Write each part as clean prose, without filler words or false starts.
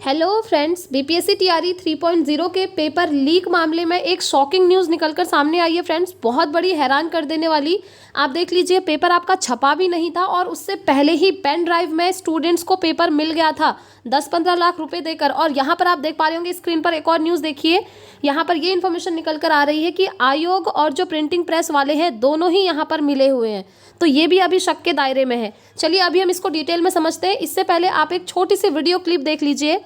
Hello friends, BPSC TRE 3.0 के paper leak मामले में एक शॉकिंग न्यूज़ निकलकर सामने आई है फ्रेंड्स। बहुत बड़ी हैरान कर देने वाली। आप देख लीजिए, पेपर आपका छपा भी नहीं था और उससे पहले ही पेन ड्राइव में स्टूडेंट्स को पेपर मिल गया था 10-15 लाख रुपए देकर। और यहाँ पर आप देख पा रहे होंगे स्क्रीन पर एक और न्यूज़ देखिए। यहाँ पर ये इन्फॉर्मेशन निकल कर आ रही है कि आयोग और जो प्रिंटिंग प्रेस वाले हैं दोनों ही यहाँ पर मिले हुए हैं। तो ये भी अभी शक के दायरे में है। चलिए अभी हम इसको डिटेल में समझते हैं। इससे पहले आप एक छोटी सी वीडियो क्लिप देख लीजिए।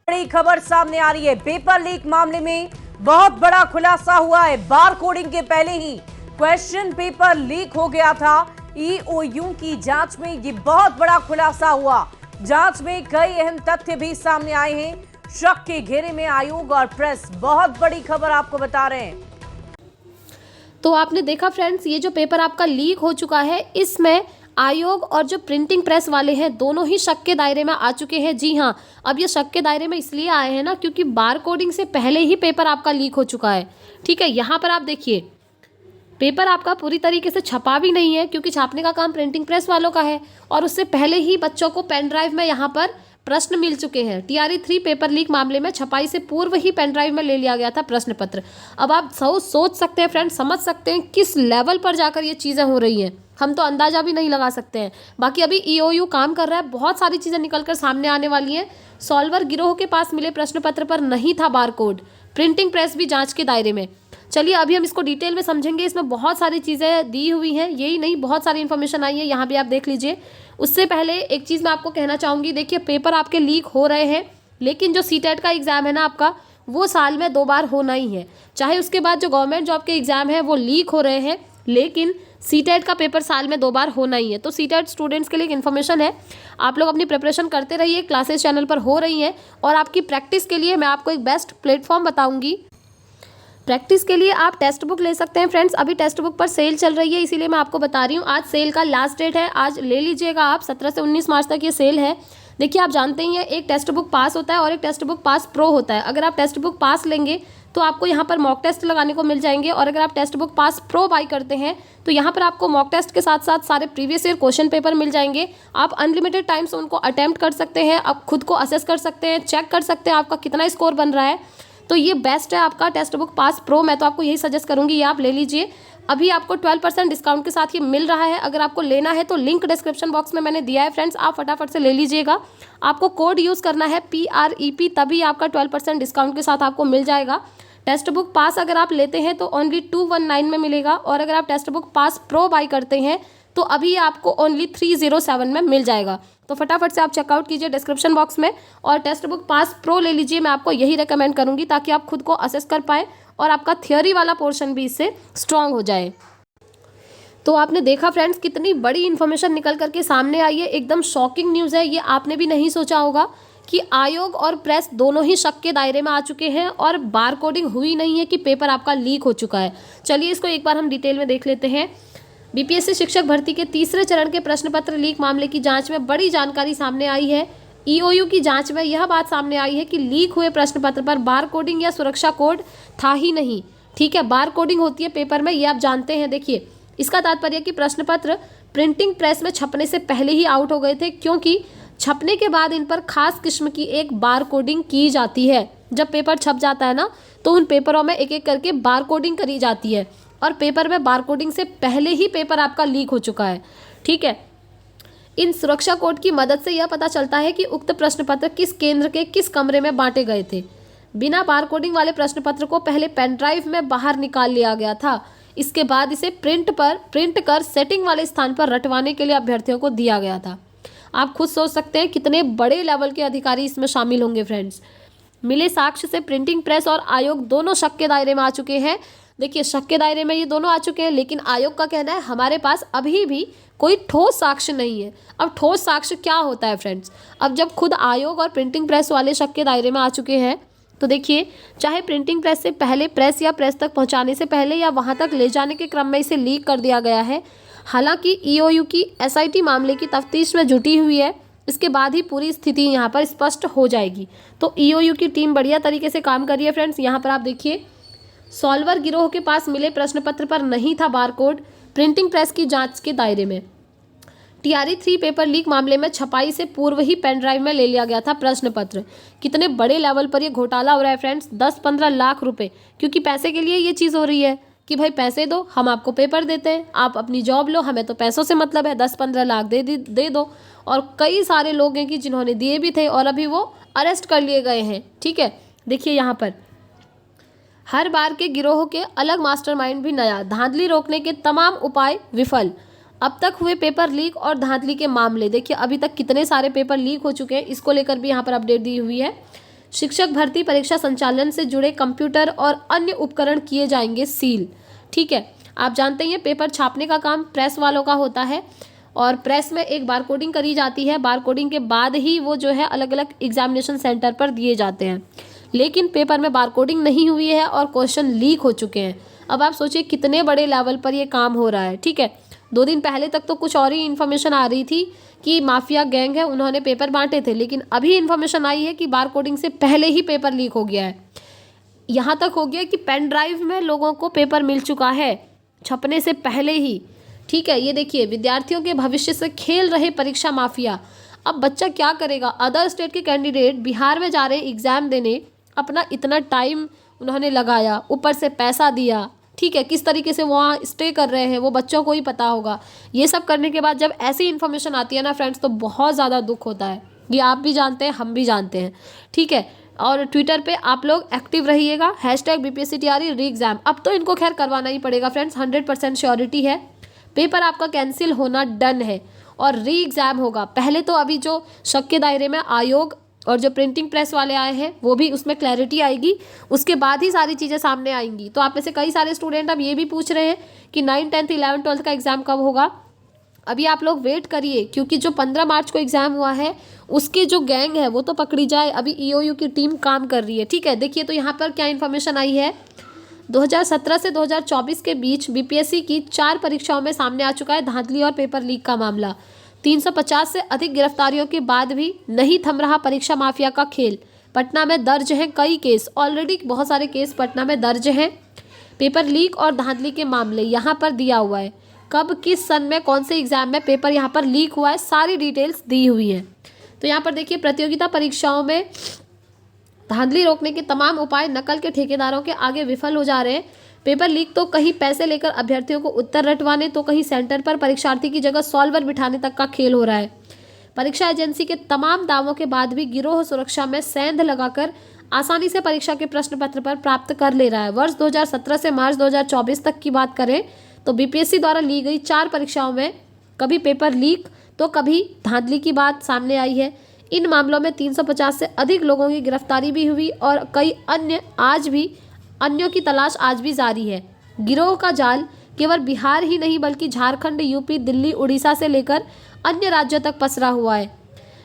बड़ी खबर सामने आ रही है। पेपर लीक मामले में बहुत बड़ा खुलासा हुआ है। बार कोडिंग के पहले ही क्वेश्चन पेपर लीक हो गया था। ईओयू की जांच में ये बहुत बड़ा खुलासा हुआ। जांच में कई अहम तथ्य भी सामने आए हैं। शक के घेरे में आयोग और प्रेस। बहुत बड़ी खबर आपको बता रहे हैं। तो आपने देखा फ्रेंड्स, ये जो पेपर आपका लीक हो चुका है, इसमें आयोग और जो प्रिंटिंग प्रेस वाले हैं दोनों ही शक के दायरे में आ चुके हैं। जी हाँ, अब ये शक के दायरे में इसलिए आए हैं ना, क्योंकि बार कोडिंग से पहले ही पेपर आपका लीक हो चुका है। ठीक है, यहाँ पर आप देखिए, पेपर आपका पूरी तरीके से छपा भी नहीं है, क्योंकि छापने का काम प्रिंटिंग प्रेस वालों का है। और उससे पहले ही बच्चों को पेन ड्राइव में यहाँ पर प्रश्न मिल चुके हैं। टीआरई 3 पेपर लीक मामले में छपाई से पूर्व ही पेन ड्राइव में ले लिया गया था प्रश्न पत्र। अब आप सोच सकते हैं फ्रेंड्स, समझ सकते हैं किस लेवल पर जाकर ये चीज़ें हो रही हैं। हम तो अंदाजा भी नहीं लगा सकते हैं। बाकी अभी ईओयू काम कर रहा है, बहुत सारी चीज़ें निकलकर सामने आने वाली हैं। सॉल्वर गिरोह के पास मिले प्रश्न पत्र पर नहीं था बारकोड। प्रिंटिंग प्रेस भी जांच के दायरे में। चलिए अभी हम इसको डिटेल में समझेंगे। इसमें बहुत सारी चीज़ें दी हुई हैं, यही नहीं बहुत सारी इन्फॉर्मेशन आई है, यहाँ भी आप देख लीजिए। उससे पहले एक चीज़ मैं आपको कहना चाहूँगी। देखिए, पेपर आपके लीक हो रहे हैं, लेकिन जो सीटेट का एग्ज़ाम है ना आपका, वो साल में 2 बार होना ही है। चाहे उसके बाद जो गवर्नमेंट जॉब के एग्ज़ाम है वो लीक हो रहे हैं, लेकिन सीटेट का पेपर साल में 2 बार होना ही है। तो सीटेट स्टूडेंट्स के लिए एक इन्फॉर्मेशन है। आप लोग अपनी प्रिपरेशन करते रहिए, क्लासेस चैनल पर हो रही हैं। और आपकी प्रैक्टिस के लिए मैं आपको एक बेस्ट प्लेटफॉर्म बताऊँगी। प्रैक्टिस के लिए आप टेक्स्ट बुक ले सकते हैं फ्रेंड्स। अभी टेक्स्ट बुक पर सेल चल रही है, इसीलिए मैं आपको बता रही हूँ। आज सेल का लास्ट डेट है, आज ले लीजिएगा आप। 17 से 19 मार्च तक ये सेल है। देखिए, आप जानते ही हैं, एक टेक्स्ट बुक पास होता है और एक टेक्स्ट बुक पास प्रो होता है। अगर आप टेक्स्ट बुक पास लेंगे तो आपको यहाँ पर मॉक टेस्ट लगाने को मिल जाएंगे, और अगर आप text book pass pro by करते हैं तो यहाँ पर आपको मॉक टेस्ट के साथ साथ सारे प्रीवियस ईयर क्वेश्चन पेपर मिल जाएंगे। आप अनलिमिटेड टाइम्स उनको अटेम्प्ट कर सकते हैं, आप खुद को असेस कर सकते हैं, चेक कर सकते हैं आपका कितना स्कोर बन रहा है। तो ये बेस्ट है आपका टेक्स्ट बुक पास प्रो। मैं तो आपको यही सजेस्ट करूंगी, ये आप ले लीजिए। अभी आपको 12% डिस्काउंट के साथ ये मिल रहा है। अगर आपको लेना है तो लिंक डिस्क्रिप्शन बॉक्स में मैंने दिया है फ्रेंड्स, आप फटाफट से ले लीजिएगा। आपको कोड यूज़ करना है PREP, तभी आपका 12% डिस्काउंट के साथ आपको मिल जाएगा। टेक्स्ट बुक पास अगर आप लेते हैं तो ओनली 219 में मिलेगा, और अगर आप text book pass pro by करते हैं तो अभी आपको ओनली 307 में मिल जाएगा। तो फटाफट से आप चेकआउट कीजिए डिस्क्रिप्शन बॉक्स में और टेक्स्ट बुक पास प्रो ले लीजिए। मैं आपको यही रेकमेंड करूंगी, ताकि आप खुद को असेस कर पाएँ और आपका थियोरी वाला पोर्शन भी इससे स्ट्रांग हो जाए। तो आपने देखा फ्रेंड्स, कितनी बड़ी इन्फॉर्मेशन निकल करके सामने आई है। एकदम शॉकिंग न्यूज़ है। ये आपने भी नहीं सोचा होगा कि आयोग और प्रेस दोनों ही शक के दायरे में आ चुके हैं और बार कोडिंग हुई नहीं है कि पेपर आपका लीक हो चुका है। चलिए इसको एक बार हम डिटेल में देख लेते हैं। बीपीएससी शिक्षक भर्ती के तीसरे चरण के प्रश्न पत्र लीक मामले की जांच में बड़ी जानकारी सामने आई है। ईओयू की जांच में यह बात सामने आई है कि लीक हुए प्रश्न पत्र पर बार कोडिंग या सुरक्षा कोड था ही नहीं। ठीक है, बार कोडिंग होती है पेपर में, ये आप जानते हैं। देखिए, इसका तात्पर्य कि प्रश्न पत्र प्रिंटिंग प्रेस में छपने से पहले ही आउट हो गए थे, क्योंकि छपने के बाद इन पर खास किस्म की एक बार कोडिंग की जाती है। जब पेपर छप जाता है ना, तो उन पेपरों में एक एक करके बार कोडिंग करी जाती है, और पेपर में बार कोडिंग से पहले ही पेपर आपका लीक हो चुका है। ठीक है, इन सुरक्षा कोड की मदद से यह पता चलता है कि उक्त प्रश्न पत्र किस केंद्र के किस कमरे में बांटे गए थे। बिना बार कोडिंग वाले प्रश्न पत्र को पहले पेन ड्राइव में बाहर निकाल लिया गया था। इसके बाद इसे प्रिंट कर सेटिंग वाले स्थान पर रटवाने के लिए अभ्यर्थियों को दिया गया था। आप खुद सोच सकते हैं कितने बड़े लेवल के अधिकारी इसमें शामिल होंगे फ्रेंड्स। मिले साक्ष्य से प्रिंटिंग प्रेस और आयोग दोनों शक के दायरे में आ चुके हैं। देखिए, शक के दायरे में ये दोनों आ चुके हैं, लेकिन आयोग का कहना है हमारे पास अभी भी कोई ठोस साक्ष्य नहीं है। अब ठोस साक्ष्य क्या होता है फ्रेंड्स? अब जब खुद आयोग और प्रिंटिंग प्रेस वाले शक के दायरे में आ चुके हैं, तो देखिए, चाहे प्रिंटिंग प्रेस से पहले, प्रेस या प्रेस तक पहुंचाने से पहले, या वहां तक ले जाने के क्रम में इसे लीक कर दिया गया है। हालांकि ईओयू की एसआईटी मामले की तफ्तीश में जुटी हुई है, इसके बाद ही पूरी स्थिति यहाँ पर स्पष्ट हो जाएगी। तो ईओयू की टीम बढ़िया तरीके से काम कर रही है फ्रेंड्स। यहाँ पर आप देखिए, सॉल्वर गिरोह के पास मिले प्रश्न पत्र पर नहीं था बारकोड, प्रिंटिंग प्रेस की जांच के दायरे में। टीआरई 3 पेपर लीक मामले में छपाई से पूर्व ही पेन ड्राइव में ले लिया गया था प्रश्न पत्र। कितने बड़े लेवल पर ये घोटाला हो रहा है फ्रेंड्स, 10-15 लाख रुपए, क्योंकि पैसे के लिए ये चीज़ हो रही है कि भाई पैसे दो, हम आपको पेपर देते हैं, आप अपनी जॉब लो, हमें तो पैसों से मतलब है, 10-15 लाख दे दो। और कई सारे लोग हैं कि जिन्होंने दिए भी थे और अभी वो अरेस्ट कर लिए गए हैं। ठीक है, देखिए यहाँ पर हर बार के गिरोह के अलग मास्टरमाइंड भी नया, धांधली रोकने के तमाम उपाय विफल। अब तक हुए पेपर लीक और धांधली के मामले, देखिए अभी तक कितने सारे पेपर लीक हो चुके हैं, इसको लेकर भी यहाँ पर अपडेट दी हुई है। शिक्षक भर्ती परीक्षा संचालन से जुड़े कंप्यूटर और अन्य उपकरण किए जाएंगे सील। ठीक है, आप जानते हैं पेपर छापने का काम प्रेस वालों का होता है और प्रेस में एक बार कोडिंग करी जाती है, बार कोडिंग के बाद ही वो जो है अलग अलग एग्जामिनेशन सेंटर पर दिए जाते हैं। लेकिन पेपर में बार कोडिंग नहीं हुई है और क्वेश्चन लीक हो चुके हैं। अब आप सोचिए कितने बड़े लेवल पर ये काम हो रहा है। ठीक है, 2 दिन पहले तक तो कुछ और ही इन्फॉर्मेशन आ रही थी कि माफिया गैंग है, उन्होंने पेपर बांटे थे, लेकिन अभी इन्फॉर्मेशन आई है कि बार कोडिंग से पहले ही पेपर लीक हो गया है। यहाँ तक हो गया कि पेन ड्राइव में लोगों को पेपर मिल चुका है छपने से पहले ही। ठीक है, ये देखिए विद्यार्थियों के भविष्य से खेल रहे परीक्षा माफिया। अब बच्चा क्या करेगा, अदर स्टेट के कैंडिडेट बिहार में जा रहे एग्जाम देने, अपना इतना टाइम उन्होंने लगाया, ऊपर से पैसा दिया। ठीक है, किस तरीके से वहाँ स्टे कर रहे हैं वो बच्चों को ही पता होगा। ये सब करने के बाद जब ऐसी इन्फॉर्मेशन आती है ना फ्रेंड्स, तो बहुत ज़्यादा दुख होता है। ये आप भी जानते हैं, हम भी जानते हैं। ठीक है, और ट्विटर पे आप लोग एक्टिव रहिएगा, #BPSC री एग्ज़ाम। अब तो इनको खैर करवाना ही पड़ेगा फ्रेंड्स, 100% श्योरिटी है। पेपर आपका कैंसिल होना डन है और री एग्ज़ाम होगा। पहले तो अभी जो शक के दायरे में आयोग और जो प्रिंटिंग प्रेस वाले आए हैं वो भी उसमें क्लैरिटी आएगी, उसके बाद ही सारी चीज़ें सामने आएंगी। तो आप में से कई सारे स्टूडेंट अब ये भी पूछ रहे हैं कि 9, 10, 11, 12 का एग्ज़ाम कब होगा। अभी आप लोग वेट करिए, क्योंकि जो 15 मार्च को एग्ज़ाम हुआ है उसकी जो गैंग है वो तो पकड़ी जाए। अभी EOU की टीम काम कर रही है। ठीक है, देखिए तो यहाँ पर क्या इन्फॉर्मेशन आई है। 2017 से 2024 के बीच BPSC की 4 परीक्षाओं में सामने आ चुका है धांधली और पेपर लीक का मामला। 350 से अधिक गिरफ्तारियों के बाद भी नहीं थम रहा परीक्षा माफिया का खेल। पटना में दर्ज हैं कई केस, ऑलरेडी बहुत सारे केस पटना में दर्ज हैं। पेपर लीक और धांधली के मामले यहाँ पर दिया हुआ है, कब किस सन में कौन से एग्जाम में पेपर यहाँ पर लीक हुआ है, सारी डिटेल्स दी हुई हैं। तो यहाँ पर देखिए प्रतियोगिता परीक्षाओं में धांधली रोकने के तमाम उपाय नकल के ठेकेदारों के आगे विफल हो जा रहे हैं। पेपर लीक तो कहीं पैसे लेकर अभ्यर्थियों को उत्तर रटवाने, तो कहीं सेंटर पर परीक्षार्थी की जगह सॉल्वर बिठाने तक का खेल हो रहा है। परीक्षा एजेंसी के तमाम दावों के बाद भी गिरोह सुरक्षा में सेंध लगाकर आसानी से परीक्षा के प्रश्न पत्र पर प्राप्त कर ले रहा है। वर्ष 2017 से मार्च 2024 तक की बात करें तो BPSC द्वारा ली गई 4 परीक्षाओं में कभी पेपर लीक तो कभी धांधली की बात सामने आई है। इन मामलों में 350 से अधिक लोगों की गिरफ्तारी भी हुई और कई अन्यों की तलाश आज भी जारी है। गिरोह का जाल केवल बिहार ही नहीं बल्कि झारखंड, यूपी, दिल्ली, उड़ीसा से लेकर अन्य राज्यों तक पसरा हुआ है।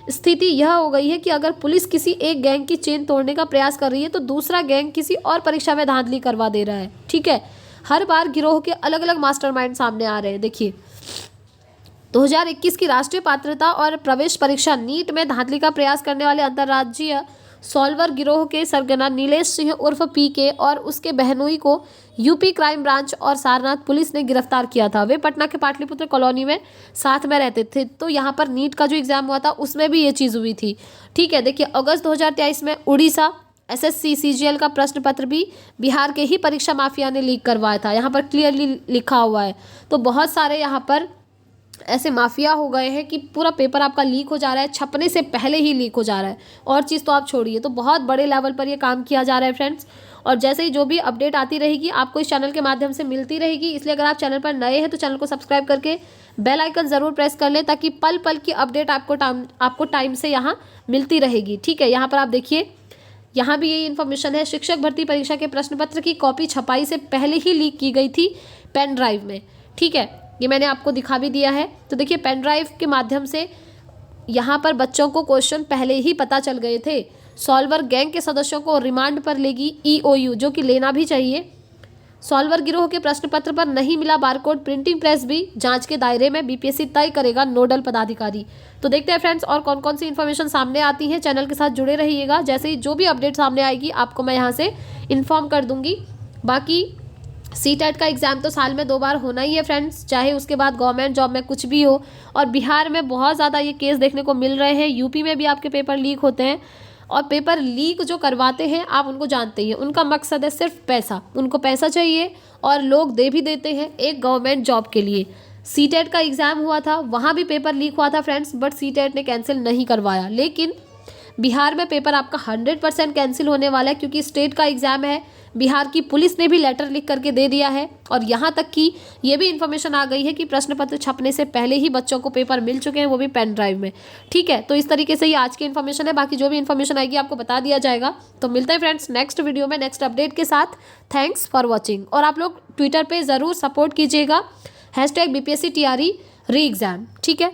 स्थिति यह हो गई है कि अगर पुलिस किसी एक गैंग की चेन तोड़ने का प्रयास कर रही है तो दूसरा गैंग किसी और परीक्षा में धांधली करवा दे रहा है। ठीक है, हर बार गिरोह के अलग अलग मास्टरमाइंड सामने आ रहे हैं। देखिए 2021 की राष्ट्रीय पात्रता और प्रवेश परीक्षा नीट में धांधली का प्रयास करने वाले अंतर्राज्यीय सॉल्वर गिरोह के सरगना नीलेश सिंह उर्फ PK और उसके बहनोई को यूपी क्राइम ब्रांच और सारनाथ पुलिस ने गिरफ्तार किया था। वे पटना के पाटलिपुत्र कॉलोनी में साथ में रहते थे। तो यहाँ पर नीट का जो एग्जाम हुआ था उसमें भी ये चीज़ हुई थी। ठीक है, देखिए अगस्त 2023 में उड़ीसा SSC CGL का प्रश्न पत्र भी बिहार के ही परीक्षा माफिया ने लीक करवाया था। यहाँ पर क्लियरली लिखा हुआ है। तो बहुत सारे यहाँ पर ऐसे माफिया हो गए हैं कि पूरा पेपर आपका लीक हो जा रहा है, छपने से पहले ही लीक हो जा रहा है। और चीज़ तो आप छोड़िए, तो बहुत बड़े लेवल पर ये काम किया जा रहा है फ्रेंड्स। और जैसे ही जो भी अपडेट आती रहेगी आपको इस चैनल के माध्यम से मिलती रहेगी। इसलिए अगर आप चैनल पर नए हैं तो चैनल को सब्सक्राइब करके बेल आइकन ज़रूर प्रेस कर लें, ताकि पल पल की अपडेट आपको टाइम से यहाँ मिलती रहेगी। ठीक है, यहाँ पर आप देखिए, यहाँ भी यही इन्फॉर्मेशन है। शिक्षक भर्ती परीक्षा के प्रश्न पत्र की कॉपी छपाई से पहले ही लीक की गई थी पेन ड्राइव में। ठीक है, ये मैंने आपको दिखा भी दिया है। तो देखिए पेन ड्राइव के माध्यम से यहाँ पर बच्चों को क्वेश्चन पहले ही पता चल गए थे। सॉल्वर गैंग के सदस्यों को रिमांड पर लेगी EOU, जो कि लेना भी चाहिए। सॉल्वर गिरोह के प्रश्न पत्र पर नहीं मिला बारकोड, प्रिंटिंग प्रेस भी जांच के दायरे में, BPSC तय करेगा नोडल पदाधिकारी। तो देखते हैं फ्रेंड्स और कौन कौन सी इन्फॉर्मेशन सामने आती है। चैनल के साथ जुड़े रहिएगा, जैसे ही जो भी अपडेट सामने आएगी आपको मैं यहाँ से इन्फॉर्म कर दूंगी। बाकी सीटेट का एग्ज़ाम तो साल में 2 बार होना ही है फ्रेंड्स, चाहे उसके बाद गवर्नमेंट जॉब में कुछ भी हो। और बिहार में बहुत ज़्यादा ये केस देखने को मिल रहे हैं, यूपी में भी आपके पेपर लीक होते हैं। और पेपर लीक जो करवाते हैं आप उनको जानते ही हैं, उनका मकसद है सिर्फ पैसा, उनको पैसा चाहिए और लोग दे भी देते हैं एक गवर्नमेंट जॉब के लिए। सीटेट का एग्ज़ाम हुआ था, वहाँ भी पेपर लीक हुआ था फ्रेंड्स, बट सीटेट ने कैंसिल नहीं करवाया। लेकिन बिहार में पेपर आपका 100% कैंसिल होने वाला है, क्योंकि स्टेट का एग्ज़ाम है। बिहार की पुलिस ने भी लेटर लिख करके दे दिया है, और यहाँ तक कि ये भी इन्फॉर्मेशन आ गई है कि प्रश्न पत्र छपने से पहले ही बच्चों को पेपर मिल चुके हैं, वो भी पेन ड्राइव में। ठीक है, तो इस तरीके से ये आज की इन्फॉर्मेशन है। बाकी जो भी इन्फॉर्मेशन आएगी आपको बता दिया जाएगा। तो मिलते हैं फ्रेंड्स नेक्स्ट वीडियो में नेक्स्ट अपडेट के साथ। Thanks for watching. और आप लोग ट्विटर पर ज़रूर सपोर्ट कीजिएगा, #BPSC TRE री एग्ज़ाम। ठीक है।